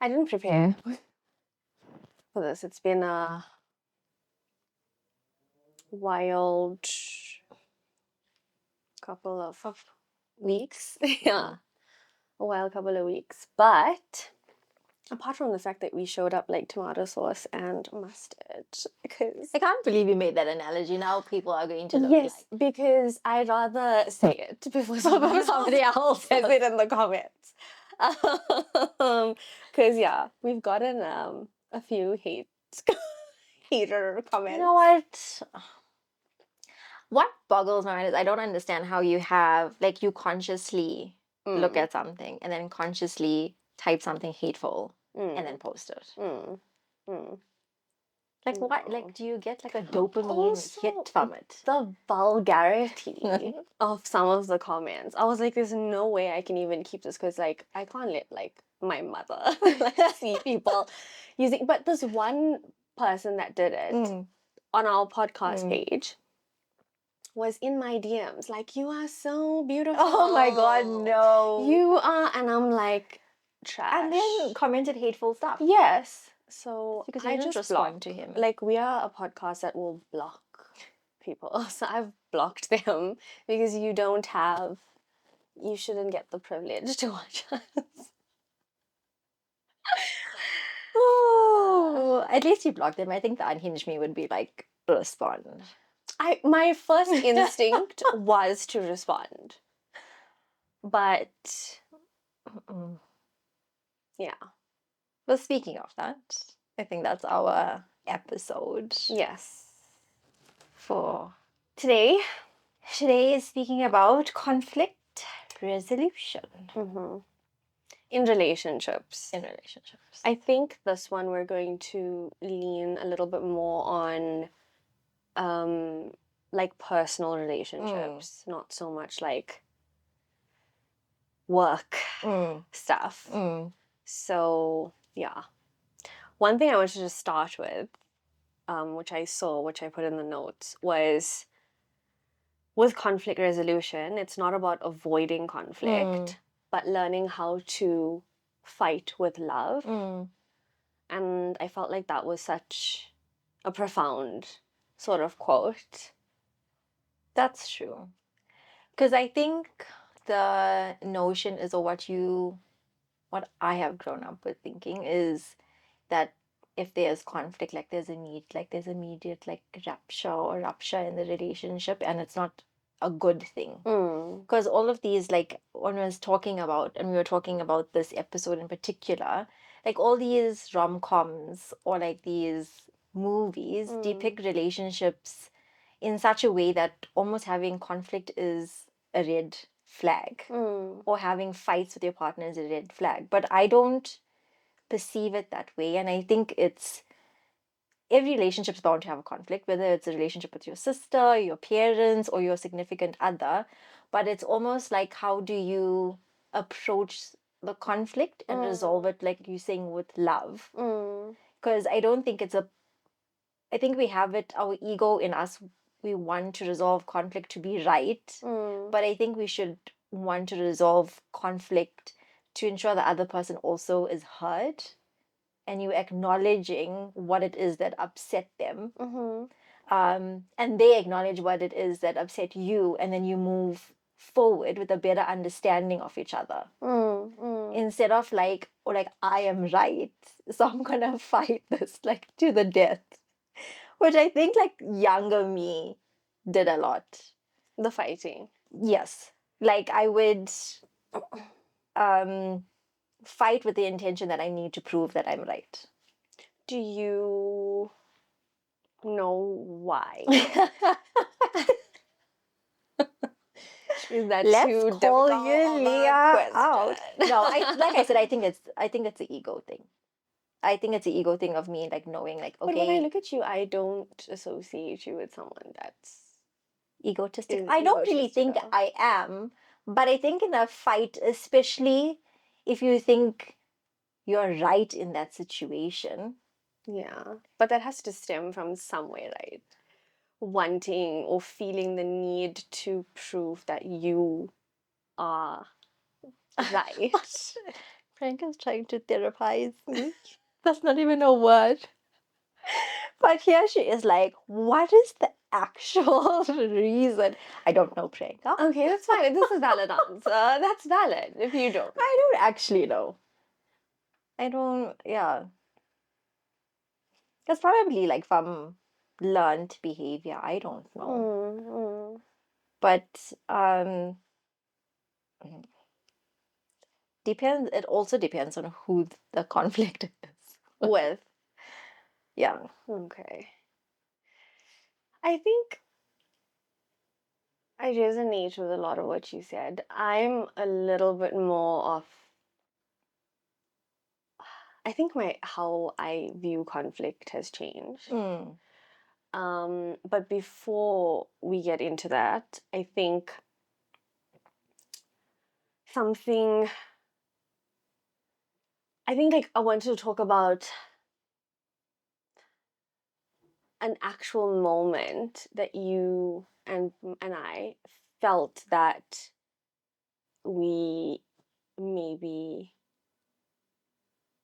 I didn't prepare for this. It's been a wild couple of weeks. Yeah, a wild couple of weeks. But apart from the fact that we showed up like tomato sauce and mustard, because I can't believe you made that analogy. Now people are going to look yes, because I'd rather say it before somebody else says it in the comments. Because yeah, we've gotten a few hater comments. You know what? What boggles my mind is I don't understand how you have, like, you consciously look at something and then consciously type something hateful and then post it. Like, what? Like, do you get like a dopamine hit from it? The vulgarity of some of the comments. I was like, there's no way I can even keep this because, like, I can't let, like, my mother like, see people using. But this one person that did it on our podcast page was in my DMs. Like, you are so beautiful. Oh my God, no. You are. And I'm like, trash. And then commented hateful stuff. Yes. So Because I you didn't just respond blocked. to him. Like, we are a podcast that will block people. So I've blocked them because you shouldn't get the privilege to watch us. Oh, at least you blocked them. I think the unhinged me would be like, respond. My first instinct was to respond. But yeah. Well, speaking of that, I think that's our episode. Yes. For today. Today is speaking about conflict resolution. In relationships. In relationships. I think this one we're going to lean a little bit more on like personal relationships, not so much like work stuff. So yeah. One thing I wanted to start with, which I put in the notes, was with conflict resolution, it's not about avoiding conflict, but learning how to fight with love. And I felt like that was such a profound sort of quote. That's true. Because I think the notion is, or what I have grown up with thinking is that if there's conflict, like there's immediate like rupture in the relationship, and it's not a good thing. Because all of these, like when I was talking about, and we were talking about this episode in particular, like all these rom-coms or like these movies depict relationships in such a way that almost having conflict is a red flag, or having fights with your partner is a red flag. But I don't perceive it that way, and I think every relationship is bound to have a conflict, whether it's a relationship with your sister, your parents, or your significant other. But it's almost like, how do you approach the conflict and resolve it, like you're saying, with love? Because I don't think I think we have it, our ego in us, we want to resolve conflict to be right, but I think we should want to resolve conflict to ensure the other person also is heard, and you acknowledging what it is that upset them, and they acknowledge what it is that upset you, and then you move forward with a better understanding of each other, instead of like, or like, I am right, so I'm gonna fight this like to the death, which I think like younger me did a lot. The fighting. Yes, like I would fight with the intention that I need to prove that I'm right. Do you know why? Is that Let's too call difficult you of a Leah out. question? No, like I said, I think it's an ego thing. I think it's an ego thing of me, like knowing, like, okay. But when I look at you, I don't associate you with someone that's egotistic. I don't really think I am, but I think in a fight, especially if you think you're right in that situation. Yeah, but that has to stem from somewhere, right? Wanting or feeling the need to prove that you are right. Frank is trying to therapize me. That's not even a word. But here she is like, what is the actual reason? I don't know, Priyanka. Okay, that's fine. This is valid answer. That's valid if you don't. I don't actually know. I don't, yeah. It's probably like from learned behavior. I don't know. But depends. It also depends on who the conflict is With. Yeah. Okay. I think I resonate with a lot of what you said. I'm a little bit more of, I think how I view conflict has changed. But before we get into that, I think something, like I wanted to talk about an actual moment that you and I felt that we maybe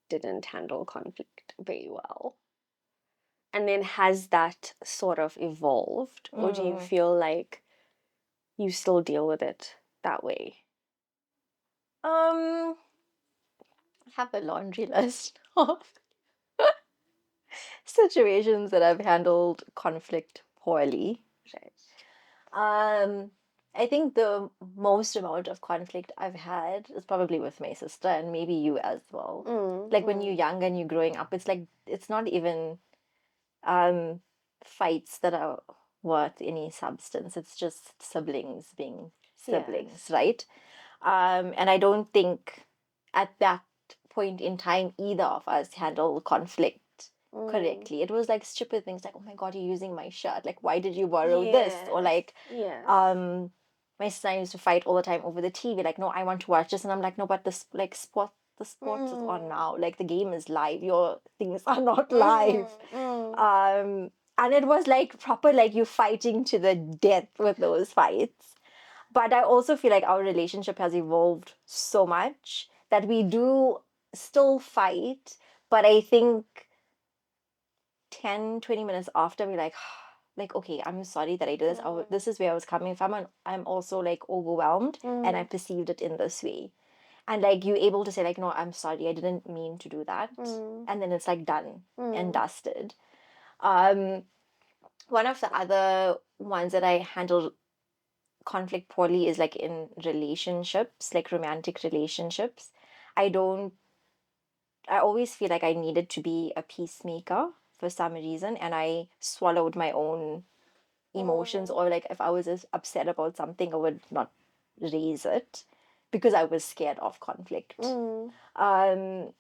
didn't handle conflict very well. And then has that sort of evolved, or do you feel like you still deal with it that way? I have a laundry list of situations that I've handled conflict poorly. Right. I think the most amount of conflict I've had is probably with my sister and maybe you as well. Like when you're young and you're growing up, it's like it's not even fights that are worth any substance. It's just siblings being siblings, Yes. right? And I don't think at that point in time either of us handled conflict correctly. It was like stupid things like, oh my god, you're using my shirt. Like, why did you borrow this? Or like, Yes. my sister and I used to fight all the time over the TV. Like, no, I want to watch this, and I'm like, no, but this like the sports is on now. Like the game is live. Your things are not live. And it was like proper, like you fighting to the death with those fights. But I also feel like our relationship has evolved so much that we do still fight, but I think 10, 20 minutes after we're like, okay, I'm sorry that I did this. This is where I was coming from, and I'm also like overwhelmed and I perceived it in this way. And like you're able to say like, no, I'm sorry, I didn't mean to do that. And then it's like done and dusted. One of the other ones that I handled conflict poorly is like in relationships, like romantic relationships. I always feel like I needed to be a peacemaker for some reason, and I swallowed my own emotions, or like if I was upset about something, I would not raise it because I was scared of conflict. I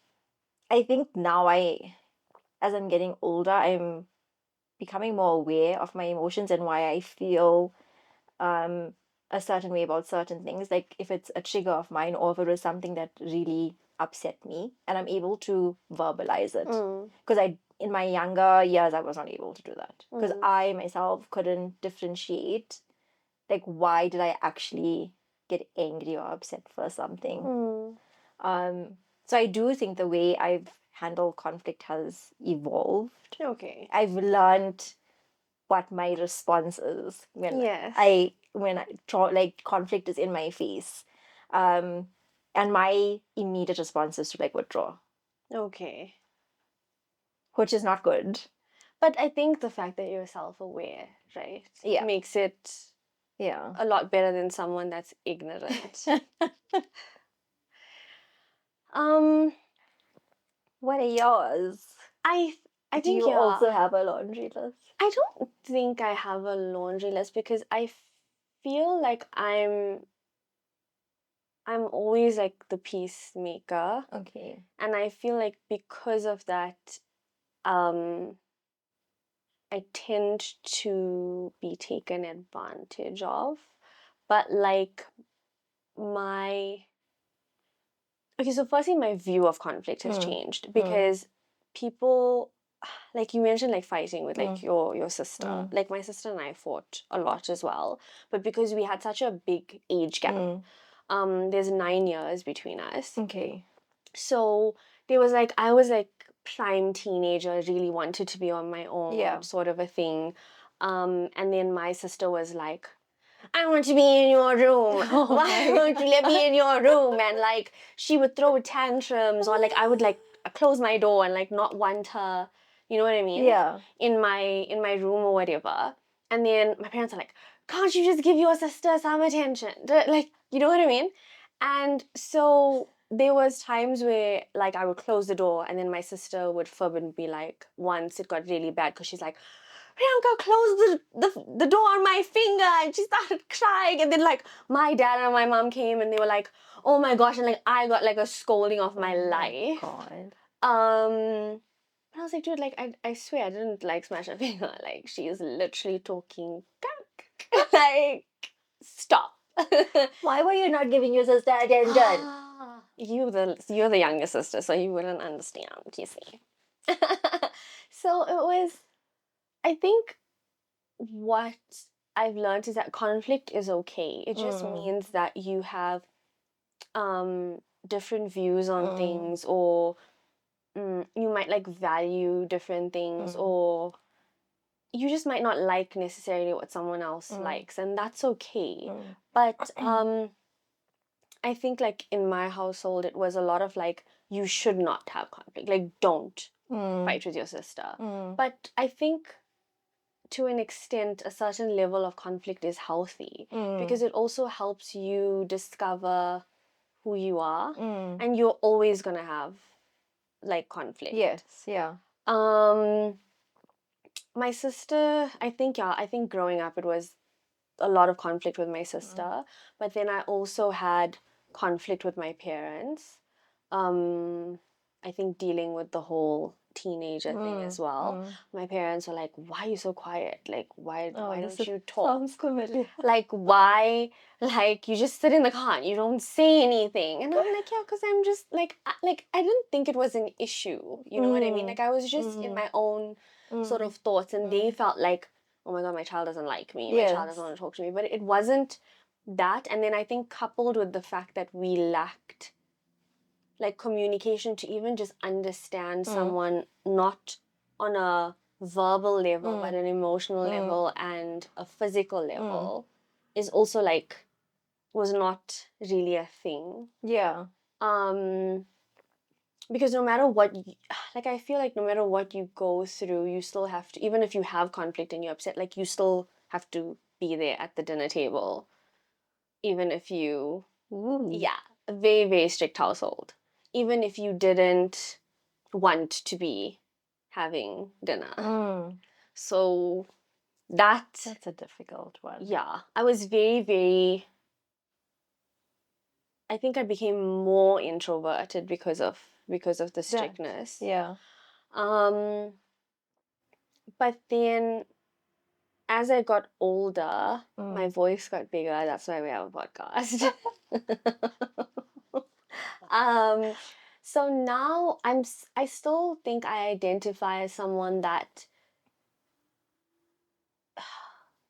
think now as I'm getting older, I'm becoming more aware of my emotions and why I feel a certain way about certain things. Like if it's a trigger of mine or if it was something that really upset me, and I'm able to verbalize it. Because in my younger years, I was not able to do that because I myself couldn't differentiate like why did I actually get angry or upset for something. So I do think the way I've handled conflict has evolved. Okay. I've learned what my response is when like conflict is in my face, and my immediate response is to like withdraw, Okay. which is not good. But I think the fact that you're self-aware, right, Yeah. makes it a lot better than someone that's ignorant. What are yours? I Do think you also have a laundry list? I don't think I have a laundry list because I feel like I'm always like the peacemaker. Okay. And I feel like because of that, I tend to be taken advantage of. But like okay, so firstly, my view of conflict has changed because people, like you mentioned, like fighting with like your sister. Like my sister and I fought a lot as well, but because we had such a big age gap, there's 9 years between us. Okay. So there was like, I was like prime teenager, really wanted to be on my own, Yeah. sort of a thing. And then my sister was like, I want to be in your room. Why won't you let me in your room? And like she would throw tantrums, or like I would like close my door and like not want her, you know what I mean? Yeah. In my room or whatever. And then my parents are like, can't you just give your sister some attention? Like, you know what I mean? And so there was times where like I would close the door and then my sister would fib and be like, once it got really bad because she's like, Priyanka closed the door on my finger, and she started crying. And then like my dad and my mom came and they were like, oh my gosh, and like I got like a scolding of my life. God. I was like, dude, like I swear I didn't like smash her finger. Like she is literally talking like stop. Why were you not giving your sister attention? You're the younger sister, so you wouldn't understand, you see. So it was, I think what I've learned is that conflict is okay. It just means that you have different views on things, or you might like value different things, or you just might not like necessarily what someone else likes, and that's okay. But I think like in my household it was a lot of like, you should not have conflict, like don't fight with your sister. But I think to an extent a certain level of conflict is healthy, because it also helps you discover who you are, and you're always gonna have like conflict. Yes, yeah. My sister, I think growing up it was a lot of conflict with my sister, but then I also had conflict with my parents. I think dealing with the whole teenager thing as well. My parents were like, "Why are you so quiet? Like, why don't you talk? Sounds familiar. Like, why? Like, you just sit in the car and you don't say anything." And I'm like, "Yeah, because I'm just like, I didn't think it was an issue. You know what I mean? Like, I was just in my own sort of thoughts, and they felt like, oh my god, my child doesn't like me, my child doesn't want to talk to me. But it wasn't that. And then I think coupled with the fact that we lacked like communication to even just understand someone, not on a verbal level, but an emotional level and a physical level, is also like, was not really a thing. Yeah. Because no matter what like I feel like no matter what you go through, you still have to, even if you have conflict and you're upset, like you still have to be there at the dinner table, even if you yeah, a very, very strict household, even if you didn't want to be having dinner. So that's a difficult one. yeah, I was very, very, I think I became more introverted because of the strictness. Yeah. But then as I got older, my voice got bigger. That's why we have a podcast. So now I still think I identify as someone that,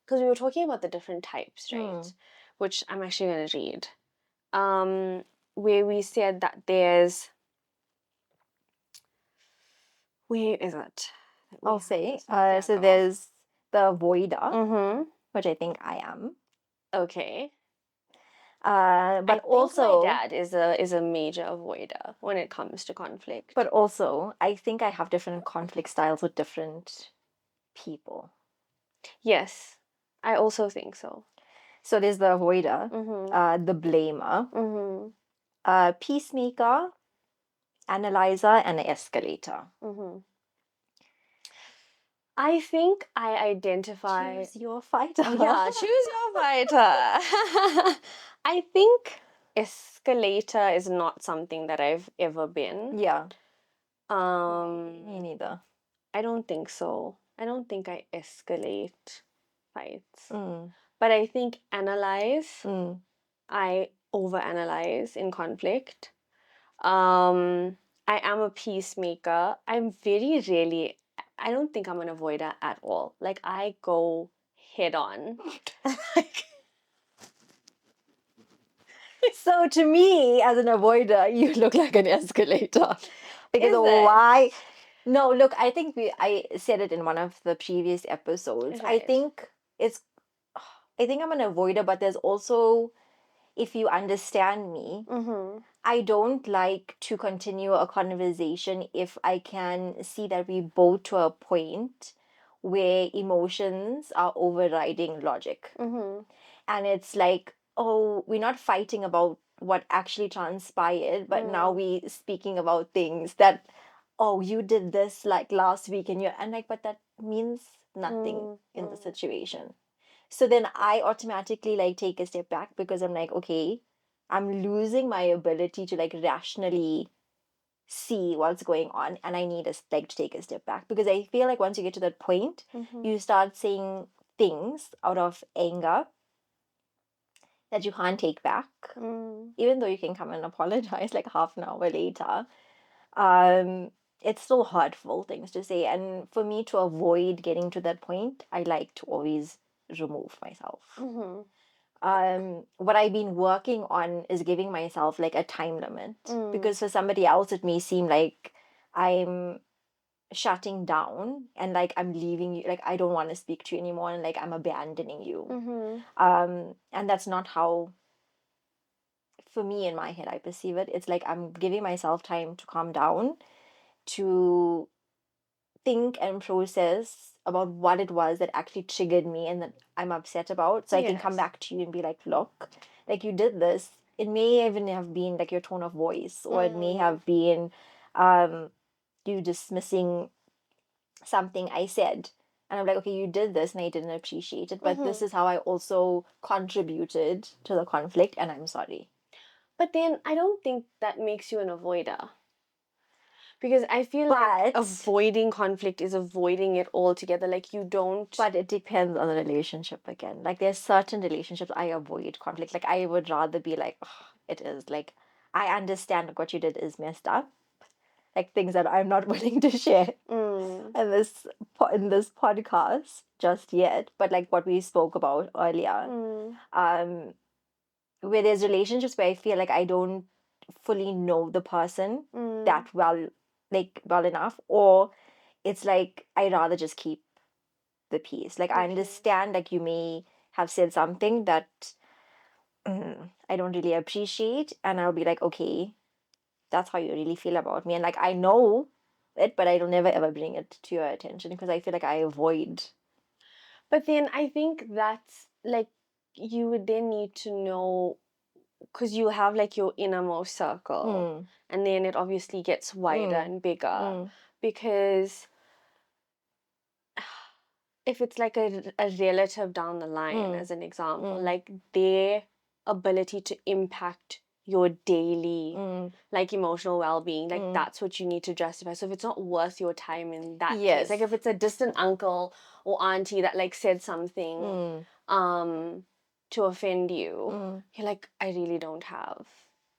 because we were talking about the different types, right? Which I'm actually going to read. Where we said that there's, where is it? I'll say. So there's the avoider, Mm-hmm. which I think I am. Okay. But I think also, my dad is a major avoider when it comes to conflict. but also, I think I have different conflict styles with different people. Yes, I also think so. So there's the avoider, the blamer, peacemaker, analyzer, and escalator. I think I identify. Choose your fighter. Oh yeah, choose your fighter. I think escalator is not something that I've ever been. Yeah. Um, Me neither. I don't think so. I don't think I escalate fights. But I think analyze. I overanalyze in conflict. I am a peacemaker. I'm very rarely, I don't think I'm an avoider at all. Like, I go head on. Like, So to me, as an avoider, you look like an escalator. Because Is it? why? No, look, I think I said it in one of the previous episodes. Right. I think I'm an avoider, but there's also, if you understand me, I don't like to continue a conversation if I can see that we both to a point where emotions are overriding logic. And it's like, oh, we're not fighting about what actually transpired, but now we speaking about things that, oh, you did this like last week and I'm like, but that means nothing in the situation. So then I automatically like take a step back because I'm like, okay, I'm losing my ability to like rationally see what's going on, and I need like to take a step back because I feel like once you get to that point, you start saying things out of anger that you can't take back, even though you can come and apologize like half an hour later. It's still hurtful things to say, and for me to avoid getting to that point, I like to always remove myself. What I've been working on is giving myself like a time limit, because for somebody else it may seem like I'm shutting down and like I'm leaving you, like I don't want to speak to you anymore, and like I'm abandoning you. And that's not how, for me, in my head, I perceive it. It's like I'm giving myself time to calm down, to think and process about what it was that actually triggered me and that I'm upset about. So I can come back to you and be like, look, like you did this. It may even have been like your tone of voice, or it may have been you dismissing something I said. And I'm like, okay, you did this and I didn't appreciate it, but this is how I also contributed to the conflict, and I'm sorry. But then I don't think that makes you an avoider. Because I feel like avoiding conflict is avoiding it altogether. Like you don't. But it depends on the relationship again. Like there's certain relationships I avoid conflict. Like I would rather be like, oh, it is like, I understand like, what you did is messed up. Like things that I'm not willing to share in this podcast just yet. But like what we spoke about earlier, where there's relationships where I feel like I don't fully know the person that well, like well enough, or it's like I rather just keep the peace. Like I understand like you may have said something that I don't really appreciate, and I'll be like, okay, that's how you really feel about me, and like I know it, but I don't never ever bring it to your attention because I feel like I avoid. But then I think that's like you would then need to know, because you have like your innermost circle, and then it obviously gets wider and bigger, because if it's like a relative down the line, as an example, like their ability to impact your daily like emotional well-being, like that's what you need to justify. So if it's not worth your time in that case, like if it's a distant uncle or auntie that like said something to offend you, you're like, I really don't have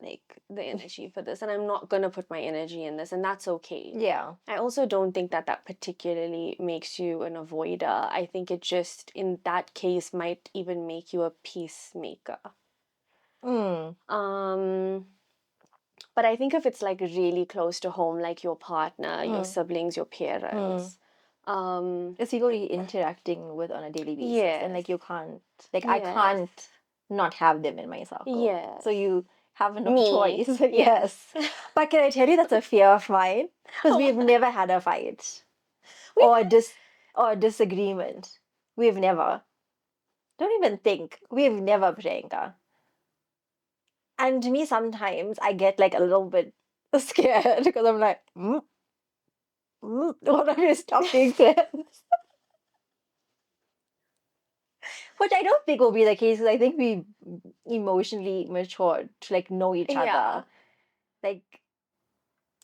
like the energy for this, and I'm not gonna put my energy in this, and that's okay. Yeah. I also don't think that that particularly makes you an avoider. I think it just, in that case, might even make you a peacemaker. But I think if it's like really close to home, like your partner, your siblings, your parents, it's people you're interacting with on a daily basis, and like you can't, like I can't not have them in my circle. Yes. So you have no choice. Yes. But can I tell you that's a fear of mine? Because we've never had a fight or a disagreement. We've never. Don't even think. We've never, Priyanka. And to me, sometimes I get like a little bit scared because I'm like, what are we stop being friends? Which I don't think will be the case because I think we emotionally matured to like know each other. Like,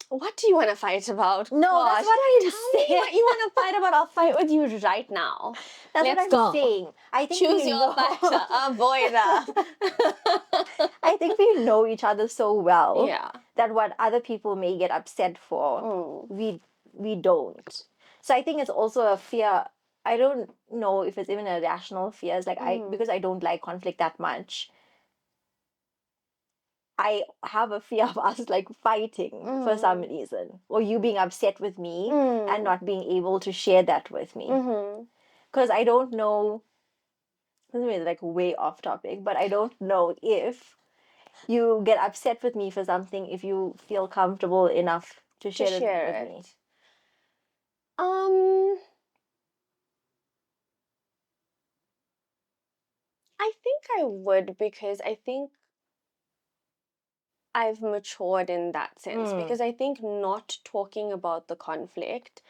what do you want to fight about? no, Gosh, that's what I'm tell saying. me what you want to fight about. I'll fight with you right now. That's Let's what I'm go. saying. I think Choose we your know. fighter, avoider. I think we know each other so well Yeah. that what other people may get upset for, we don't. So I think it's also a fear. I don't know if it's even a rational fear. It's like because I don't like conflict that much. I have a fear of us like fighting for some reason, or you being upset with me and not being able to share that with me. Because I don't know, this is like way off topic, but I don't know if you get upset with me for something if you feel comfortable enough to share it with me. I think I would, because I think I've matured in that sense, because I think not talking about the conflict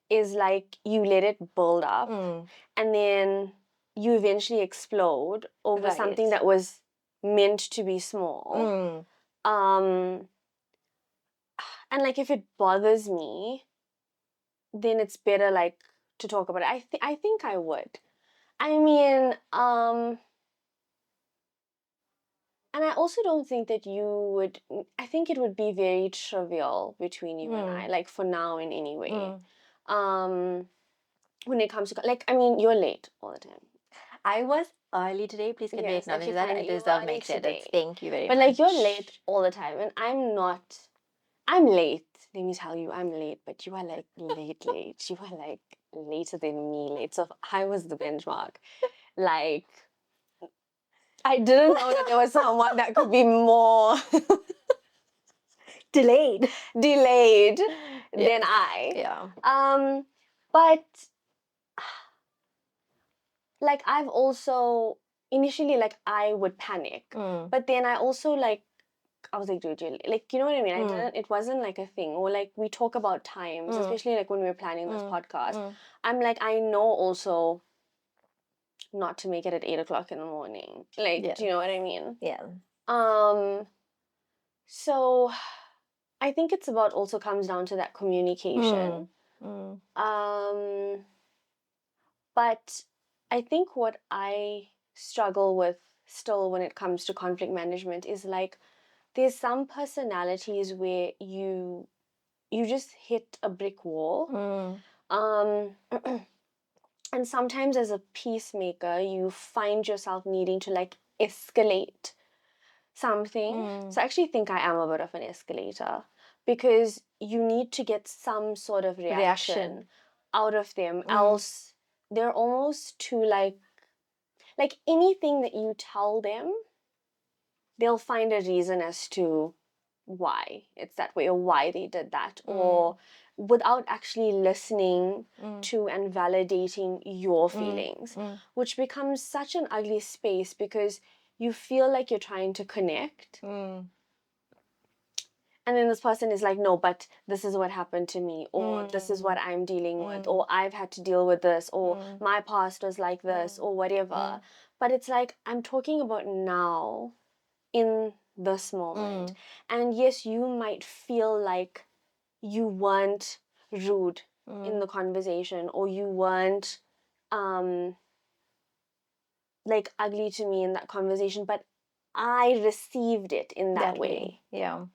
is like you let it build up and then you eventually explode over something that was meant to be small. And like if it bothers me, then it's better like to talk about it. I think I would. I mean, and I also don't think that you would, I think it would be very trivial between you and I, like for now in any way. When it comes to, like, I mean, you're late all the time. I was early today. Please can you acknowledge that? I deserve my credits. Thank you very much. But like you're late all the time and I'm not. I'm late. Let me tell you, I'm late, but you are like late. You are like later than me late. So I was the benchmark. Like, I didn't know that there was someone that could be more delayed than I. Yeah. But like I've also initially like I would panic, but then I also like I was like, dude, like, you know what I mean? It wasn't like a thing. Or like we talk about times, especially like when we were planning this podcast. I'm like, I know also not to make it at 8 o'clock in the morning. Like, do you know what I mean? Yeah. So I think it's about also comes down to that communication. But I think what I struggle with still when it comes to conflict management is like there's some personalities where you just hit a brick wall. And sometimes as a peacemaker, you find yourself needing to like escalate something. So I actually think I am a bit of an escalator because you need to get some sort of reaction out of them, else they're almost too like anything that you tell them, they'll find a reason as to why it's that way or why they did that, or without actually listening to and validating your feelings, which becomes such an ugly space because you feel like you're trying to connect. And then this person is like, no, but this is what happened to me, or this is what I'm dealing with, or I've had to deal with this, or my past was like this, or whatever. But it's like, I'm talking about now in this moment. And yes, you might feel like you weren't rude in the conversation, or you weren't like ugly to me in that conversation, but I received it in that way. Yeah.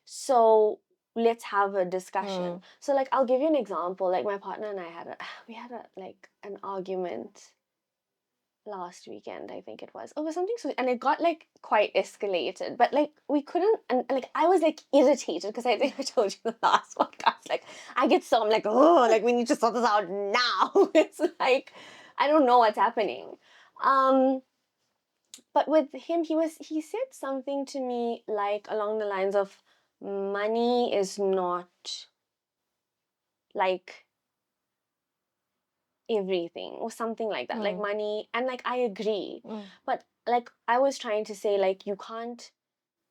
So let's have a discussion. So like I'll give you an example. Like my partner and I had an argument last weekend, I think it was. Over something so, and it got like quite escalated. But like we couldn't, and like I was like irritated because I think I told you the last podcast. Like I get so I'm like, oh, like we need to sort this out now. It's like I don't know what's happening. But with him, he said something to me like along the lines of money is not like everything or something like that. Like money, and like I agree. But like I was trying to say like you can't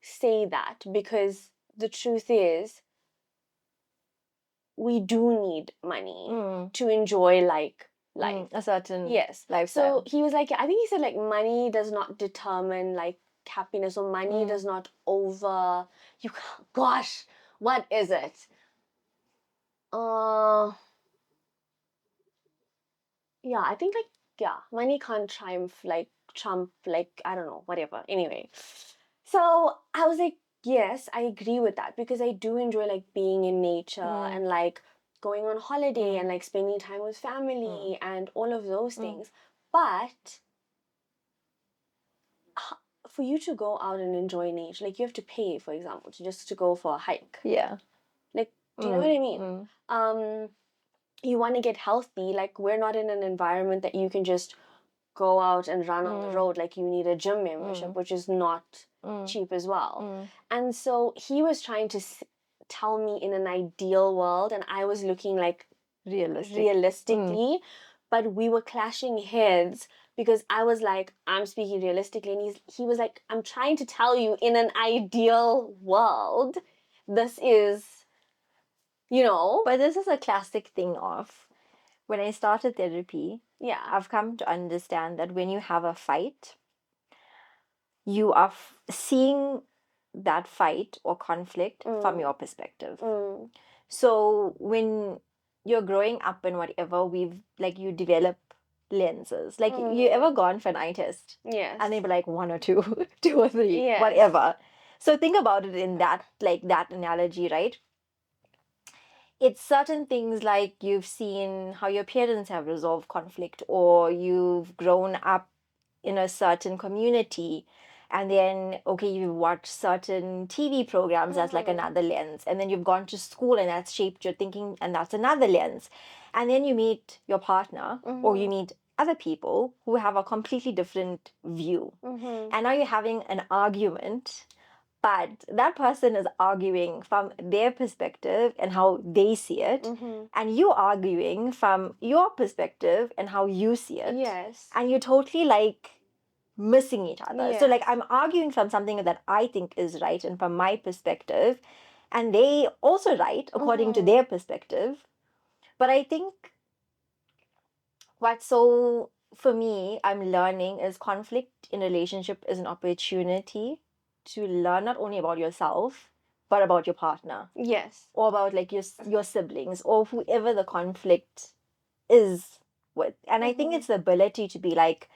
say that because the truth is we do need money to enjoy like life. A certain lifestyle. lifestyle. So he was like, I think he said like money does not determine like happiness, or money does not over you. Gosh, what is it? Yeah, I think like money can't trump like I don't know, whatever. Anyway, so I was like, yes, I agree with that because I do enjoy like being in nature and like going on holiday and like spending time with family and all of those things. But for you to go out and enjoy nature, like you have to pay, for example, to go for a hike. Yeah. Like, do you know what I mean? You want to get healthy, like we're not in an environment that you can just go out and run on the road. Like you need a gym membership, which is not cheap as well. And so he was trying to tell me in an ideal world, and I was looking like realistically, but we were clashing heads because I was like, I'm speaking realistically, and he was like, I'm trying to tell you in an ideal world, this is, But this is a classic thing of when I started therapy. Yeah. I've come to understand that when you have a fight, you are seeing that fight or conflict from your perspective. So when you're growing up and whatever, you develop lenses. Like you ever gone for an eye test? Yes. And they'd be like 1 or 2, 2 or 3, Yes. whatever. So think about it in that analogy, right? It's certain things like you've seen how your parents have resolved conflict, or you've grown up in a certain community, and then you've watched certain TV programs, that's like another lens, and then you've gone to school and that's shaped your thinking, and that's another lens. And then you meet your partner, or you meet other people who have a completely different view, and now you're having an argument, but that person is arguing from their perspective and how they see it, and you arguing from your perspective and how you see it. Yes. And you're totally like missing each other. So like I'm arguing from something that I think is right and from my perspective, and they also right according to their perspective. But I think for me, I'm learning is conflict in relationship is an opportunity to learn not only about yourself, but about your partner. Yes. Or about like your siblings or whoever the conflict is with. And I think it's the ability to be like,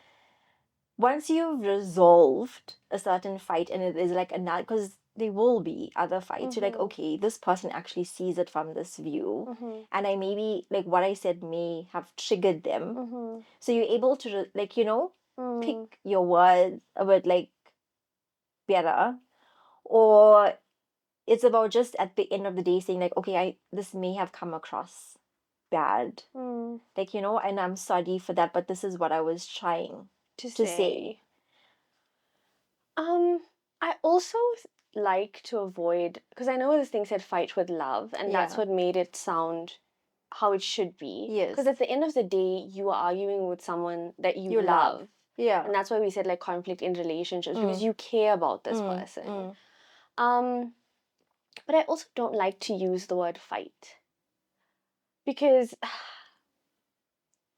once you've resolved a certain fight, and it is like another, because there will be other fights, you're like, okay, this person actually sees it from this view, and I maybe like what I said may have triggered them. So you're able to pick your words a bit like better, or it's about just at the end of the day saying like, okay, this may have come across bad, like and I'm sorry for that, but this is what I was trying to say. I also like to avoid, because I know this thing said fight with love, and that's what made it sound how it should be. Yes. Because at the end of the day, you are arguing with someone that you love. Yeah. And that's why we said like conflict in relationships, because you care about this person. But I also don't like to use the word fight. Because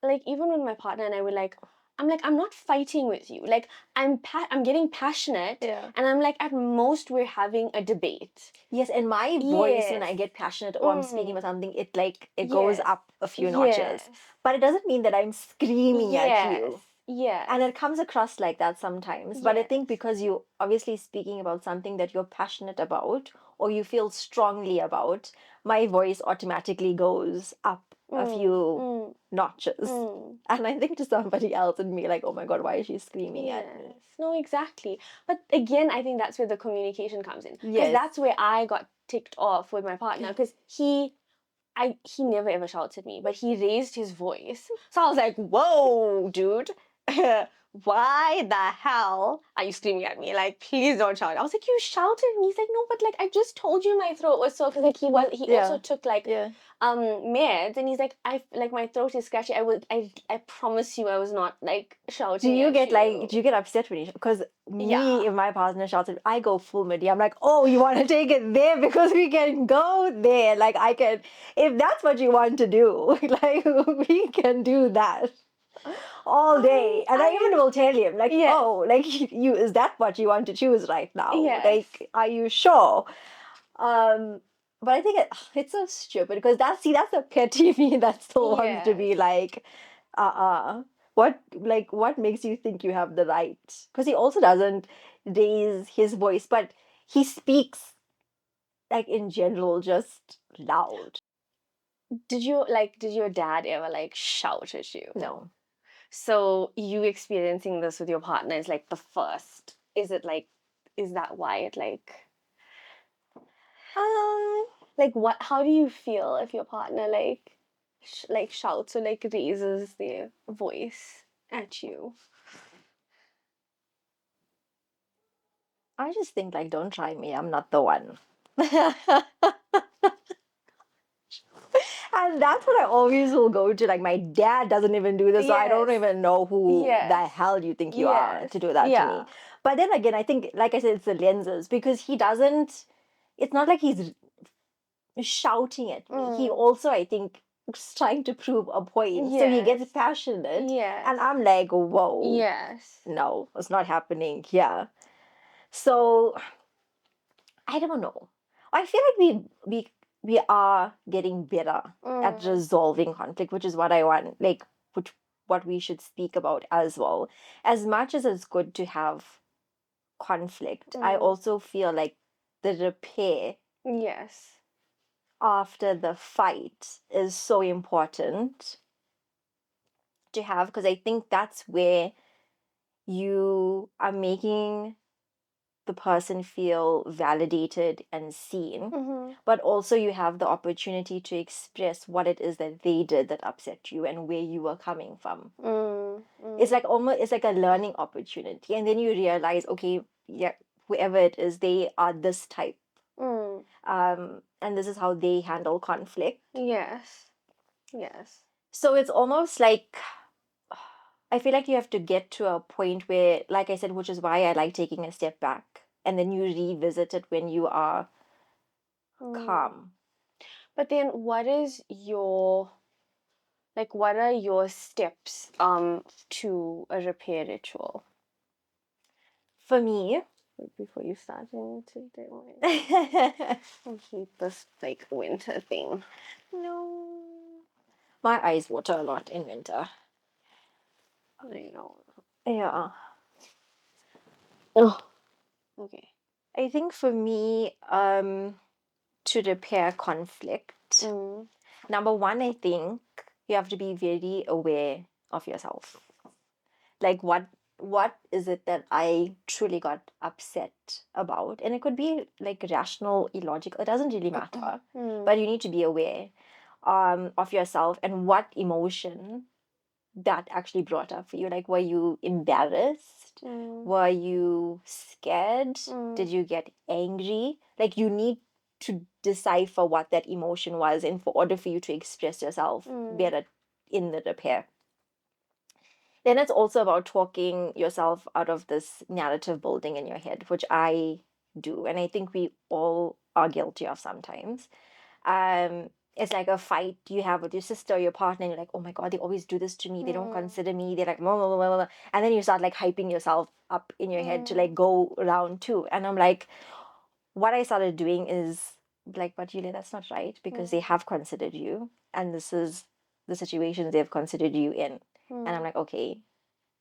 like even with my partner and I were like, I'm not fighting with you. Like I'm getting passionate, and I'm like, at most we're having a debate. Yes, and my voice when I get passionate or I'm speaking about something, it goes up a few notches. But it doesn't mean that I'm screaming at you. Yes. And it comes across like that sometimes. But I think because you obviously speaking about something that you're passionate about or you feel strongly about, my voice automatically goes up a few notches. And I think to somebody else it'd be like, oh my God, why is she screaming at me? No, exactly. But again, I think that's where the communication comes in. Because that's where I got ticked off with my partner, because he never ever shouts at me, but he raised his voice. So I was like, whoa, dude. Why the hell are you screaming at me? Like, please don't shout. I was like, you shouted at me. He's like, no, but like I just told you my throat was sore, because like he also took like meds, and he's like, my throat is scratchy. I promise you I was not like shouting. Do you get upset when you, because me, if my partner shouts at me, I go full midi. I'm like, oh, you want to take it there because we can go there. Like I can, if that's what you want to do, like we can do that all day. And I even will tell him like, oh, like you, is that what you want to choose right now? Like, are you sure? But I think it's so stupid, because that's the petty me that still wants to be like, what makes you think you have the right? Because he also doesn't raise his voice, but he speaks like in general just loud. Did your dad ever like shout at you? No. So you experiencing this with your partner is like the first is that why it like what? How do you feel if your partner shouts or raises their voice at you? I just think don't try me. I'm not the one. And that's what I always will go to. Like, my dad doesn't even do this, so I don't Yes. even know who the Yes. hell you think you are Yes. to do that to me. Yeah. But then again, I think, like I said, it's the lenses, because he doesn't, it's not like he's shouting at me. He also, I think, is trying to prove a point. So he gets Yes. passionate. Yes. And I'm like, whoa, Yes. no, it's not happening. Yeah. So I don't know. I feel like we are getting better at resolving conflict, which is what I want, which what we should speak about as well. As much as it's good to have conflict, I also feel like the repair Yes. after the fight is so important to have, because I think that's where you are making the person feel validated and seen, but also you have the opportunity to express what it is that they did that upset you and where you were coming from. It's like it's like a learning opportunity, and then you realize, okay, yeah, whoever it is, they are this type, and this is how they handle conflict. Yes. Yes. So it's almost like, I feel like you have to get to a point where, like I said, which is why I like taking a step back, and then you revisit it when you are calm. But then what are your steps to a repair ritual? For me, Before you start into I hate this winter thing. no, my eyes water a lot in winter. I know. Yeah. Oh. Okay. I think for me, to repair conflict, number one, I think you have to be very aware of yourself. Like, what is it that I truly got upset about? And it could be like rational, illogical. It doesn't really matter. But you need to be aware of yourself and what emotion that actually brought up for you. Like, were you embarrassed? Were you scared? Did you get angry? Like, you need to decipher what that emotion was, and for order for you to express yourself better in the repair. Then it's also about talking yourself out of this narrative building in your head, which I do, and I think we all are guilty of sometimes. It's like a fight you have with your sister or your partner, and you're like, oh my God, they always do this to me. They don't consider me. They're like, blah, blah, blah, blah, blah. And then you start hyping yourself up in your head to go round two. And I'm like, what I started doing is but Julia, that's not right, because they have considered you, and this is the situations they've considered you in. And I'm like, okay,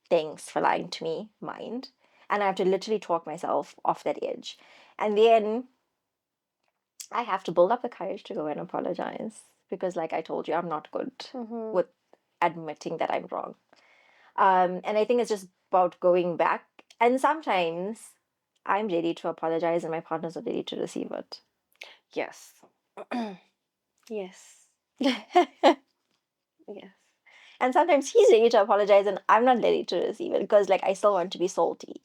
thanks for lying to me, mind. And I have to literally talk myself off that edge. And then I have to build up the courage to go and apologize, because, like I told you, I'm not good with admitting that I'm wrong. And I think it's just about going back. And sometimes I'm ready to apologize and my partner's not ready to receive it. Yes. Yes. Yes. And sometimes he's ready to apologize and I'm not ready to receive it, because I still want to be salty.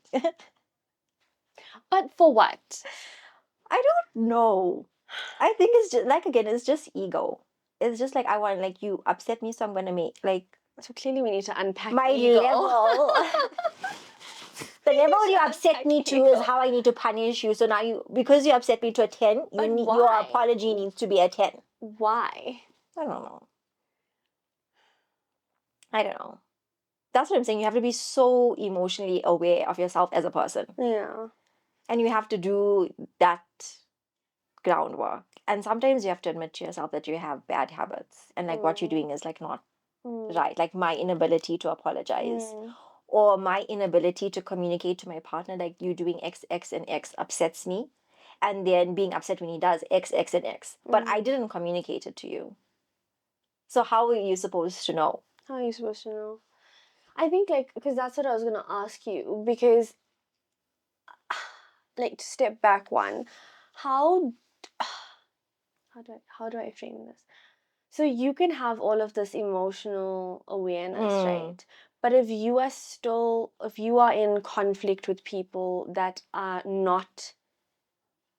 But for what? I don't know. I think it's just again, it's just ego. It's just I want you upset me, so I'm gonna make So clearly we need to unpack my ego. level. The level you upset me to is how I need to punish you. So now because you upset me to a 10, your apology needs to be a 10. Why? I don't know. That's what I'm saying. You have to be so emotionally aware of yourself as a person. Yeah. And you have to do that groundwork. And sometimes you have to admit to yourself that you have bad habits, and what you're doing is not right. Like my inability to apologize, or my inability to communicate to my partner, you doing X, X, and X upsets me. And then being upset when he does X, X, and X. But I didn't communicate it to you. So how are you supposed to know? How are you supposed to know? I think because that's what I was gonna ask you, because like to step back one, how do I frame this? So you can have all of this emotional awareness, right? But if you are in conflict with people that are not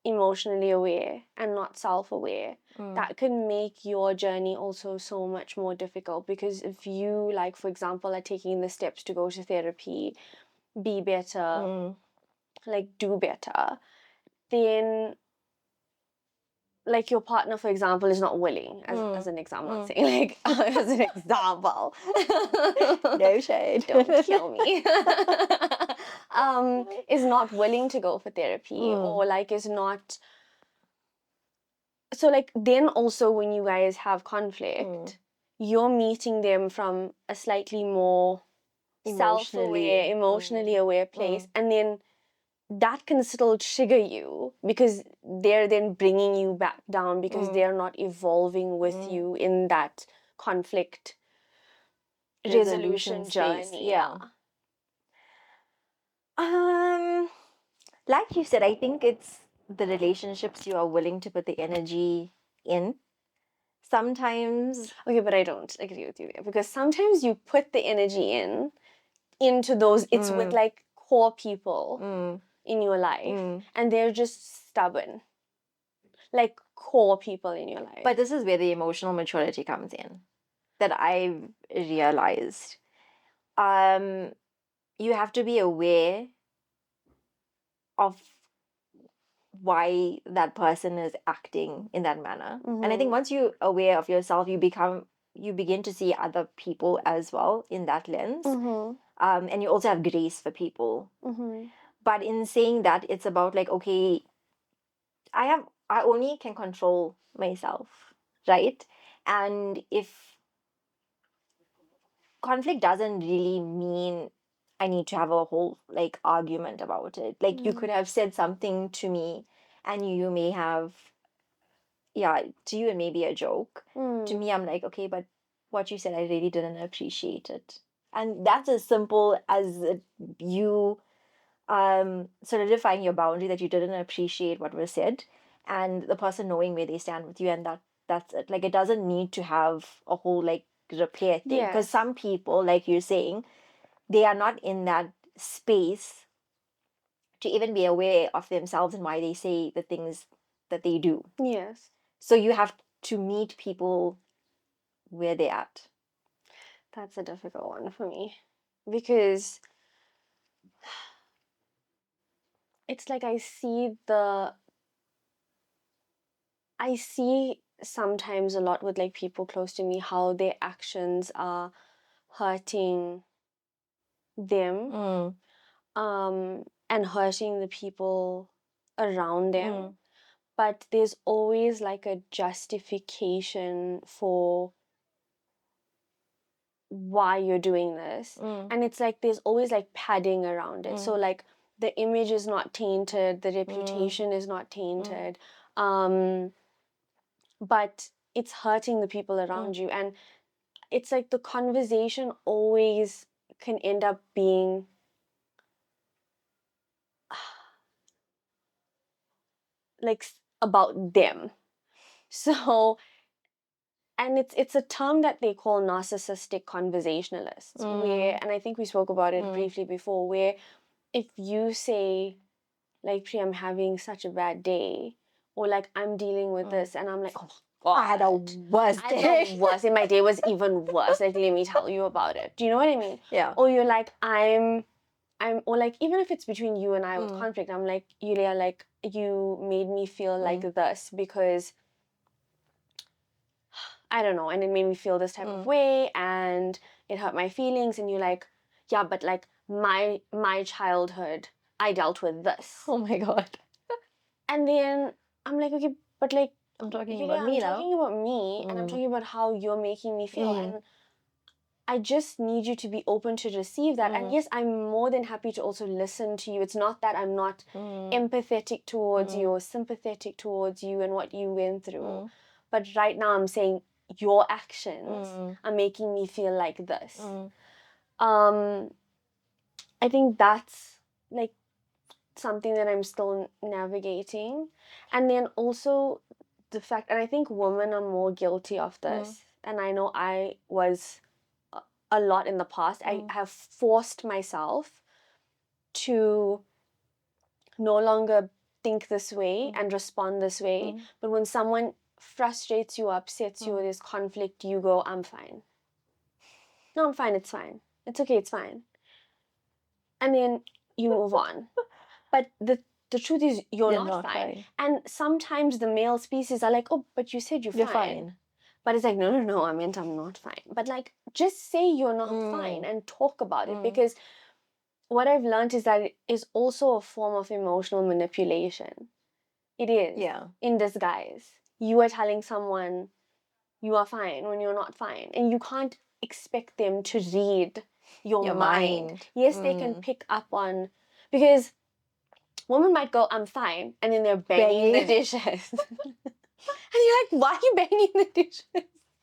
emotionally aware and not self-aware, that can make your journey also so much more difficult. Because if you, like, for example, are taking the steps to go to therapy, be better, like do better, then like your partner, for example, is not willing, as an example, I'm not saying like as an example. No shade. Don't kill me. Is not willing to go for therapy, or like is not. So like then also when you guys have conflict, you're meeting them from a slightly more self-aware, emotionally aware place, and then that can still trigger you because they're then bringing you back down because they're not evolving with you in that conflict resolution journey. Yeah. Like you said, I think it's the relationships you are willing to put the energy in. Sometimes, Okay, but I don't agree with you there because sometimes you put the energy into those, it's with like core people in your life and they're just stubborn. Like core people in your life. but this is where the emotional maturity comes in that I've realized. You have to be aware of why that person is acting in that manner. And I think once you're aware of yourself, you begin to see other people as well in that lens. And you also have grace for people. But in saying that, it's about like, okay, I only can control myself, right? And if conflict doesn't really mean I need to have a whole like argument about it. Like you could have said something to me and you may have, yeah, to you it may be a joke. To me, I'm like, okay, but what you said, I really didn't appreciate it. And that's as simple as you solidifying your boundary that you didn't appreciate what was said and the person knowing where they stand with you, and that's it. Like it doesn't need to have a whole like repair thing, because some people, like you're saying, they are not in that space to even be aware of themselves and why they say the things that they do. Yes. So you have to meet people where they're at. That's a difficult one for me because it's like I see sometimes a lot with like people close to me how their actions are hurting them and hurting the people around them, but there's always like a justification for why you're doing this, and it's like there's always like padding around it. So like the image is not tainted, the reputation is not tainted, but it's hurting the people around you, and it's like the conversation always can end up being like about them. So, and it's a term that they call narcissistic conversationalists, where, and I think we spoke about it briefly before, where if you say like, Pri, I'm having such a bad day, or like I'm dealing with this, and I'm like, oh my God, I had a worst I had day. the worst, and my day was even worse. Like, let me tell you about it. Do you know what I mean? Yeah. Or you're like, or like, even if it's between you and I with conflict, I'm like, Yulia, like, you made me feel like this because I don't know, and it made me feel this type of way, and it hurt my feelings. And you're like, yeah, but like my childhood, I dealt with this. Oh my God. And then I'm like, okay, but like, I'm talking Yulia, about me I'm now. talking about me, and I'm talking about how you're making me feel, and I just need you to be open to receive that. And yes, I'm more than happy to also listen to you. It's not that I'm not empathetic towards you or sympathetic towards you and what you went through. But right now I'm saying your actions are making me feel like this. I think that's like something that I'm still navigating. And then also the fact, and I think women are more guilty of this, and I know I was a lot in the past. I have forced myself to no longer think this way and respond this way. But when someone frustrates you, upsets you, there's conflict, you go, I'm fine. No, I'm fine, it's fine. It's okay, it's fine. And then you move on. But the truth is you're not fine. And sometimes the male species are like, oh, but you said you're fine. But it's like, no, I meant I'm not fine. But like, just say you're not fine and talk about it, because what I've learned is that it is also a form of emotional manipulation. It is. Yeah. In disguise. You are telling someone you are fine when you're not fine. And you can't expect them to read your mind. Yes, they can pick up on, because women might go, I'm fine, and then they're banging the dishes. And you're like, why are you banging the dishes?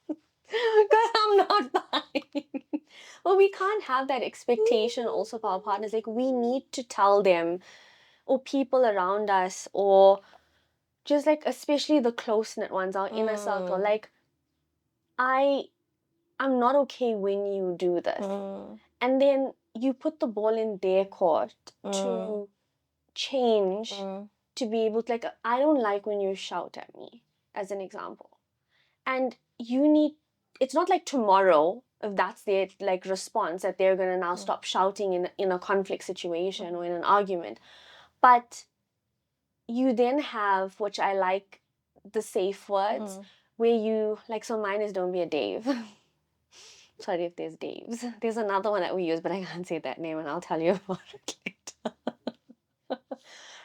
Because I'm not fine. Well, we can't have that expectation also for our partners. Like, we need to tell them, or people around us, or just like, especially the close-knit ones, our inner circle, like, I'm not okay when you do this. And then you put the ball in their court to change, to be able to, like, I don't like when you shout at me, as an example. And you need, it's not like tomorrow, if that's their like response, that they're gonna now stop shouting in a conflict situation or in an argument. But you then have, which I like, the safe words, where you, like, so mine is, don't be a Dave. Sorry if there's Daves. There's another one that we use, but I can't say that name, and I'll tell you about it later.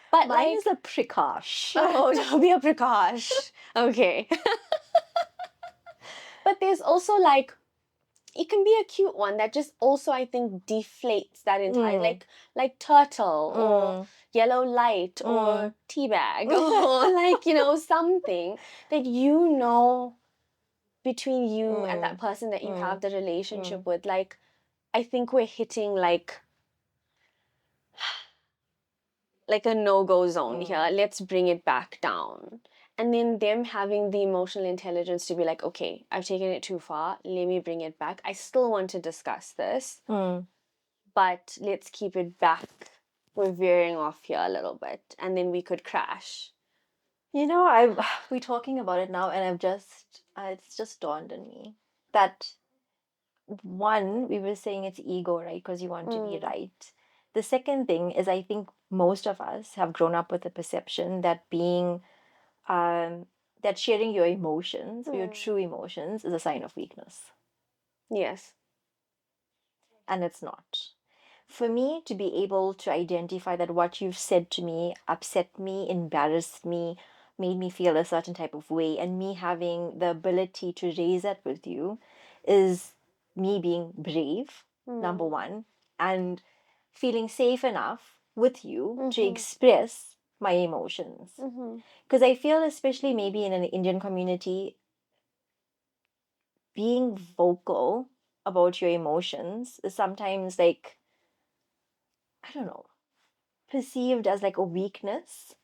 But mine like, is a Prakash. Oh, don't be a Prakash. Okay. But there's also like, it can be a cute one that just also, I think, deflates that entire, like turtle or yellow light or teabag or like, something that between you and that person that you have the relationship with. Like, I think we're hitting like a no-go zone here. Let's bring it back down. And then them having the emotional intelligence to be like, okay, I've taken it too far. Let me bring it back. I still want to discuss this, but let's keep it back. We're veering off here a little bit, and then we could crash. We're talking about it now, and it's just dawned on me that, one, we were saying it's ego, right? Because you want to be right. The second thing is, I think most of us have grown up with the perception that that sharing your emotions, or your true emotions, is a sign of weakness. Yes. And it's not. For me to be able to identify that what you've said to me upset me, embarrassed me, made me feel a certain type of way, and me having the ability to raise that with you is me being brave, number one, and feeling safe enough with you to express my emotions. Because I feel, especially maybe in an Indian community, being vocal about your emotions is sometimes like, I don't know, perceived as like a weakness.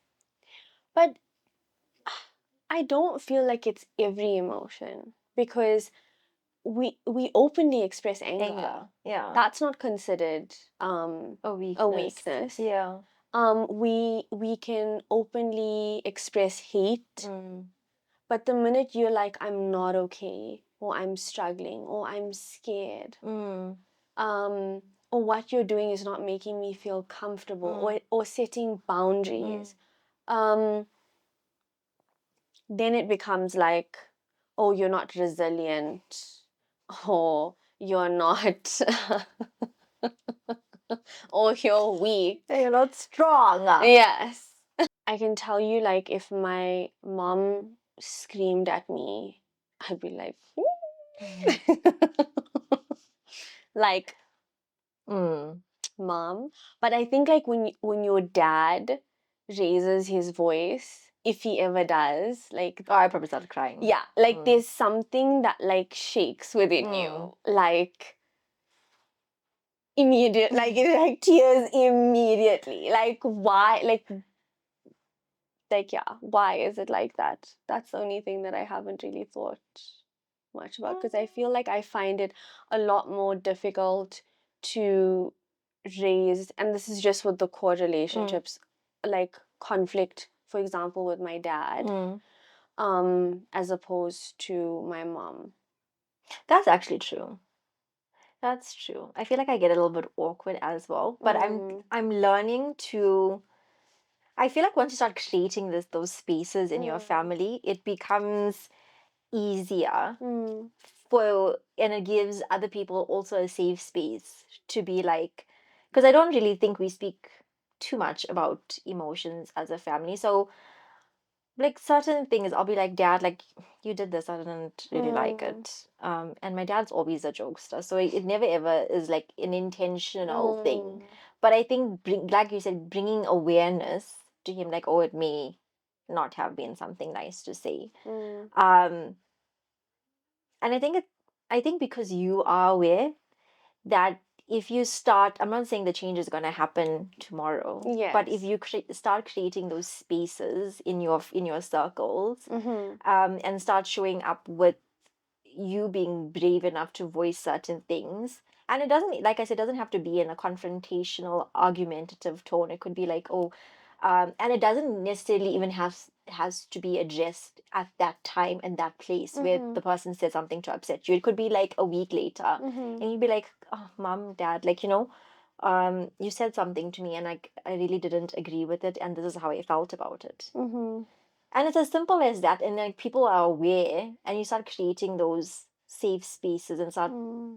But I don't feel like it's every emotion, because we openly express anger. Yeah. That's not considered A weakness. a weakness. Yeah. We can openly express hate, but the minute you're like, I'm not okay, or I'm struggling, or I'm scared, or what you're doing is not making me feel comfortable, or setting boundaries, then it becomes like, oh, you're not resilient, or you're not, or you're weak. You're not strong. Yes. I can tell you, like, if my mom screamed at me, I'd be like, like, mom. But I think, like, when your dad raises his voice, if he ever does, like, I probably started crying. Yeah, like, there's something that, like, shakes within you. Like, immediate, like tears immediately. Like why? Like yeah, why is it like that? That's the only thing that I haven't really thought much about, because I feel like I find it a lot more difficult to raise, and this is just with the core relationships, like conflict, for example, with my dad, as opposed to my mom. That's actually true. That's true. I feel like I get a little bit awkward as well, but I'm learning to. I feel like once you start creating those spaces in your family, it becomes easier and it gives other people also a safe space to be like, because I don't really think we speak too much about emotions as a family. So like certain things I'll be like, Dad, like you did this, I didn't really like it. And my dad's always a jokester, so it never ever is like an intentional thing. But I think like you said, bringing awareness to him, like, oh, it may not have been something nice to say. And I think because you are aware that if you start, I'm not saying the change is going to happen tomorrow, but if you start creating those spaces in your circles, and start showing up with you being brave enough to voice certain things. And it doesn't, like I said, it doesn't have to be in a confrontational, argumentative tone. It could be like, oh, and it doesn't necessarily even has to be addressed at that time and that place where the person said something to upset you. It could be like a week later, and you'd be like, oh, Mom, Dad, like, you said something to me, and like I really didn't agree with it, and this is how I felt about it. And it's as simple as that. And like people are aware, and you start creating those safe spaces and start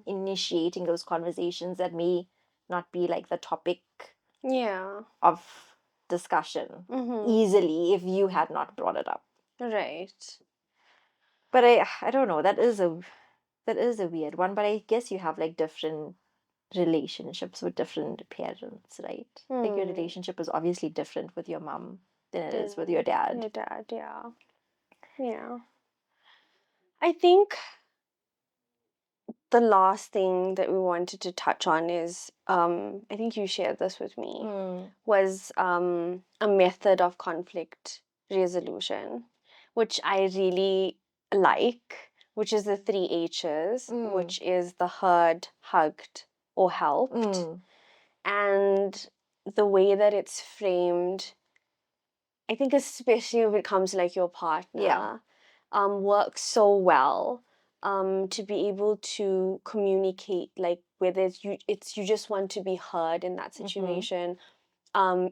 initiating those conversations that may not be like the topic of discussion easily if you had not brought it up. Right. But I don't know. That is a weird one. But I guess you have like different relationships with different parents, right? Like your relationship is obviously different with your mom than it is with your dad. Your dad, yeah. Yeah. I think the last thing that we wanted to touch on is, I think you shared this with me, was a method of conflict resolution, which I really like, which is the 3 H's, which is the heard, hugged, or helped. And the way that it's framed, I think especially when it comes to like your partner, works so well, to be able to communicate, like whether it's you just want to be heard in that situation,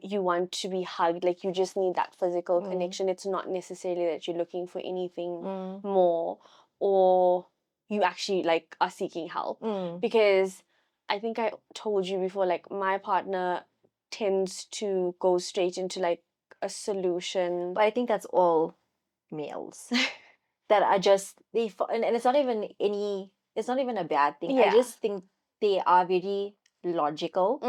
you want to be hugged, like you just need that physical connection. It's not necessarily that you're looking for anything more, or you actually like are seeking help. Because I think I told you before, like my partner tends to go straight into like a solution. But I think that's all males that are just and it's not even a bad thing. I just think they are very logical.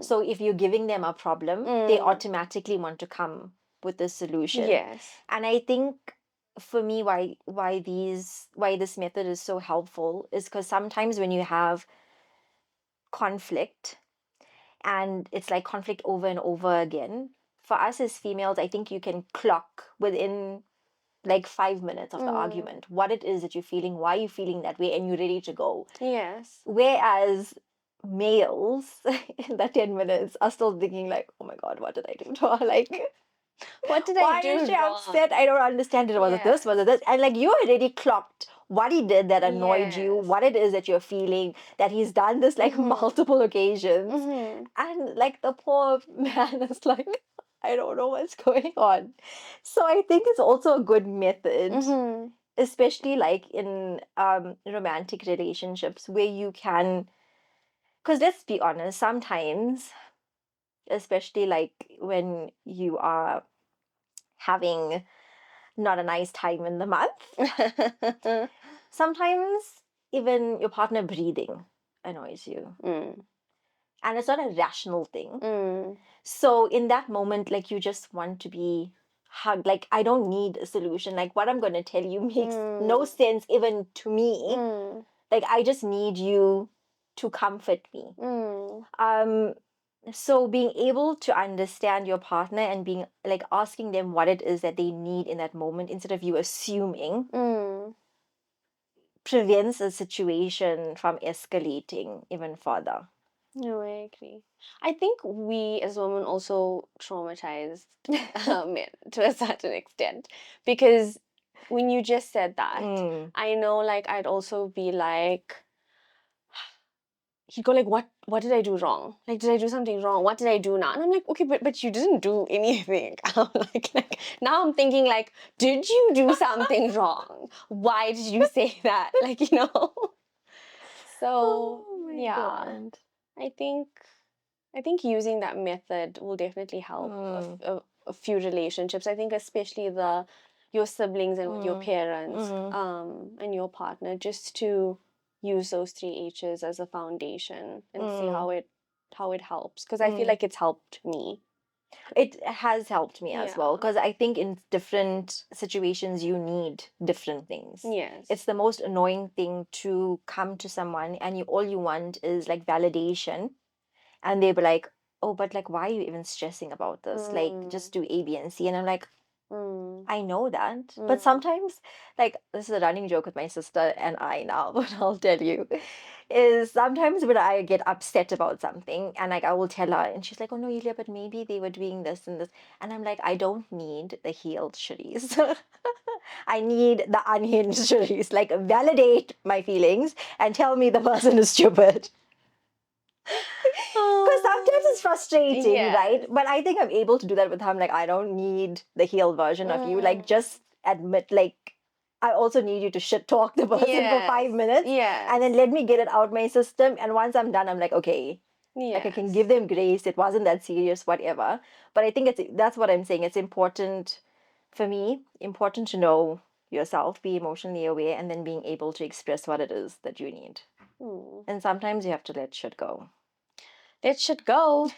So if you're giving them a problem, they automatically want to come with a solution. Yes. And I think for me why this method is so helpful is because sometimes when you have conflict and it's like conflict over and over again, for us as females, I think you can clock within like 5 minutes of the argument what it is that you're feeling, why you're feeling that way, and you're ready to go. Yes. Whereas males in that 10 minutes are still thinking like, oh my God, what did I do to her? Like, what did why I do is she wrong? upset? I don't understand it. Was it this? Was it this? And like you already clocked what he did that annoyed you, what it is that you're feeling, that he's done this like multiple occasions. And like the poor man is like, I don't know what's going on. So I think it's also a good method, especially like in romantic relationships where you can, because let's be honest, sometimes, especially like when you are having not a nice time in the month, sometimes even your partner breathing annoys you. And it's not a rational thing. So in that moment, like you just want to be hugged. Like I don't need a solution. Like what I'm going to tell you makes no sense even to me. Like I just need you to comfort me. So being able to understand your partner and being like asking them what it is that they need in that moment instead of you assuming prevents a situation from escalating even further. No, I agree. I think we as women also traumatized men to a certain extent, because when you just said that, I know, like, I'd also be like, he'd go like, what did I do wrong? Like, did I do something wrong? What did I do now? And I'm like, okay, but you didn't do anything. I'm like now I'm thinking like, did you do something wrong? Why did you say that? Like, you know. So Oh my yeah, God. I think using that method will definitely help a few relationships. I think especially your siblings and with your parents, and your partner, just to use those 3 H's as a foundation and see how it helps. Because I feel like it's helped me. It has helped me as well, Yeah. because I think in different situations you need different things. Yes. It's the most annoying thing to come to someone and all you want is like validation, and they'll be like, oh, but like, why are you even stressing about this? Like, just do A, B, and C. And I'm like, I know that. But sometimes, like, this is a running joke with my sister and I now, but I'll tell you, is sometimes when I get upset about something and like I will tell her and she's like, oh no, Yulia, but maybe they were doing this and this. And I'm like, I don't need the healed shitties. I need the unhinged shitties. Like, validate my feelings and tell me the person is stupid. Because sometimes it's frustrating, right? Yes. But I think I'm able to do that with her. I'm like, I don't need the healed version of you. Like, just admit, like, I also need you to shit talk the person for 5 minutes. Yes. And then let me get it out my system. And once I'm done, I'm like, okay. Like, I can give them grace. It wasn't that serious, whatever. But I think that's what I'm saying. It's important for me, important to know yourself, be emotionally aware, and then being able to express what it is that you need. And sometimes you have to let shit go. Let shit go.